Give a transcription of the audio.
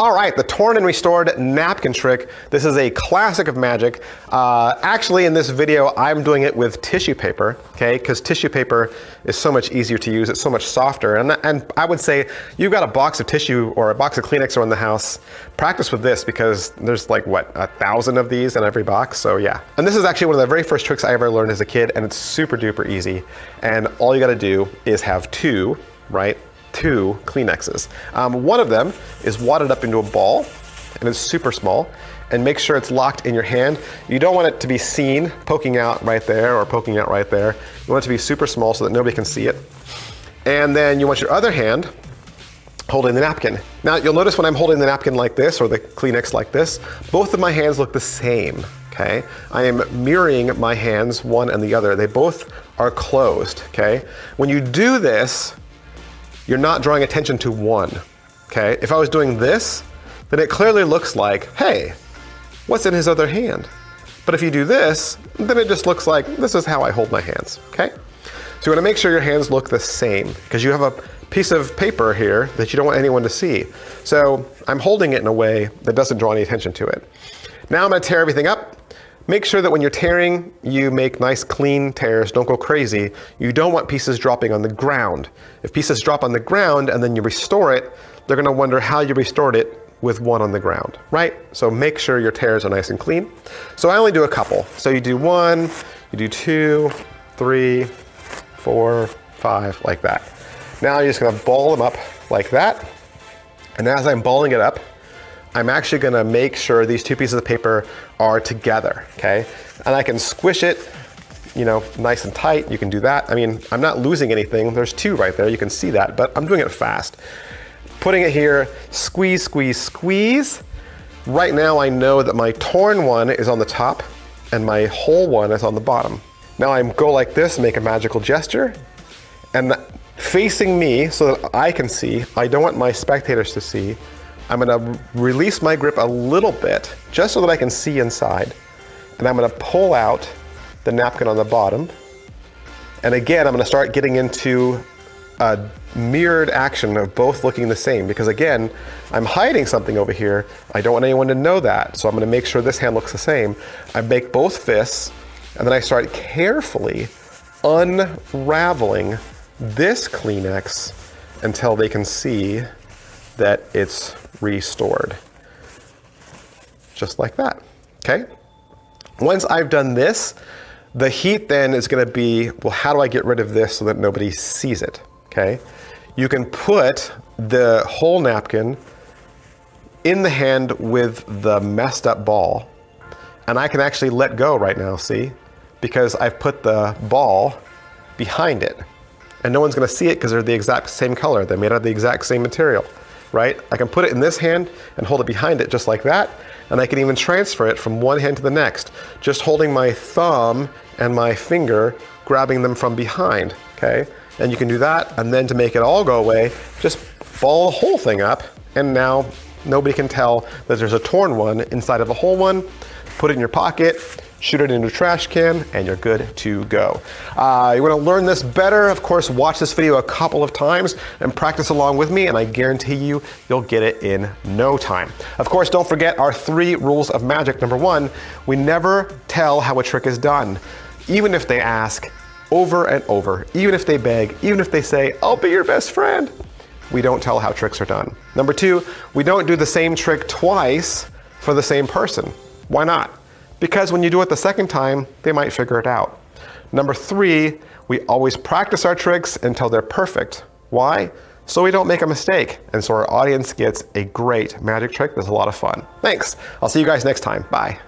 All right, the torn and restored napkin trick. This is a classic of magic. Actually, in this video, I'm doing it with tissue paper, okay? Because tissue paper is so much easier to use. It's so much softer. And I would say you've got a box of tissue or a box of Kleenex around the house. Practice with this because there's like, what, 1,000 of these in every box, so yeah. And this is actually one of the very first tricks I ever learned as a kid, and it's super duper easy. And all you gotta do is have two, right? Two Kleenexes. One of them is wadded up into a ball, and it's super small, and make sure it's locked in your hand. You don't want it to be seen poking out right there or poking out right there. You want it to be super small so that nobody can see it. And then you want your other hand holding the napkin. Now you'll notice when I'm holding the napkin like this or the Kleenex like this, both of my hands look the same, okay? I am mirroring my hands, one and the other. They both are closed, okay? When you do this, you're not drawing attention to one, okay? If I was doing this, then it clearly looks like, hey, what's in his other hand? But if you do this, then it just looks like this is how I hold my hands, okay? So you wanna make sure your hands look the same because you have a piece of paper here that you don't want anyone to see. So I'm holding it in a way that doesn't draw any attention to it. Now I'm gonna tear everything up. Make sure that when you're tearing, you make nice clean tears, don't go crazy. You don't want pieces dropping on the ground. If pieces drop on the ground and then you restore it, they're gonna wonder how you restored it with one on the ground, right? So make sure your tears are nice and clean. So I only do a couple. So you do one, you do 2, 3, 4, 5, like that. Now you're just gonna ball them up like that. And as I'm balling it up, I'm actually gonna make sure these two pieces of paper are together, okay? And I can squish it, you know, nice and tight. You can do that. I mean, I'm not losing anything. There's two right there, you can see that, but I'm doing it fast. Putting it here, squeeze, squeeze, squeeze. Right now I know that my torn one is on the top and my whole one is on the bottom. Now I go like this, make a magical gesture, and facing me so that I can see, I don't want my spectators to see, I'm gonna release my grip a little bit, just so that I can see inside. And I'm gonna pull out the napkin on the bottom. And again, I'm gonna start getting into a mirrored action of both looking the same, because again, I'm hiding something over here. I don't want anyone to know that, so I'm gonna make sure this hand looks the same. I make both fists, and then I start carefully unraveling this Kleenex until they can see that it's restored. Just like that, okay? Once I've done this, the heat then is gonna be, well, how do I get rid of this so that nobody sees it, okay? You can put the whole napkin in the hand with the messed up ball, and I can actually let go right now, see? Because I've put the ball behind it. And no one's gonna see it because they're the exact same color. They're made out of the exact same material, right? I can put it in this hand and hold it behind it just like that. And I can even transfer it from one hand to the next, just holding my thumb and my finger, grabbing them from behind, okay? And you can do that, and then to make it all go away, just ball the whole thing up, and now nobody can tell that there's a torn one inside of a whole one. Put it in your pocket, shoot it into a trash can, and you're good to go. You wanna learn this better, of course, watch this video a couple of times and practice along with me, and I guarantee you'll get it in no time. Of course, don't forget our 3 rules of magic. Number 1, we never tell how a trick is done, even if they ask over and over, even if they beg, even if they say, I'll be your best friend. We don't tell how tricks are done. Number 2, we don't do the same trick twice for the same person. Why not? Because when you do it the second time, they might figure it out. Number 3, we always practice our tricks until they're perfect. Why? So we don't make a mistake, and so our audience gets a great magic trick that's a lot of fun. Thanks. I'll see you guys next time. Bye.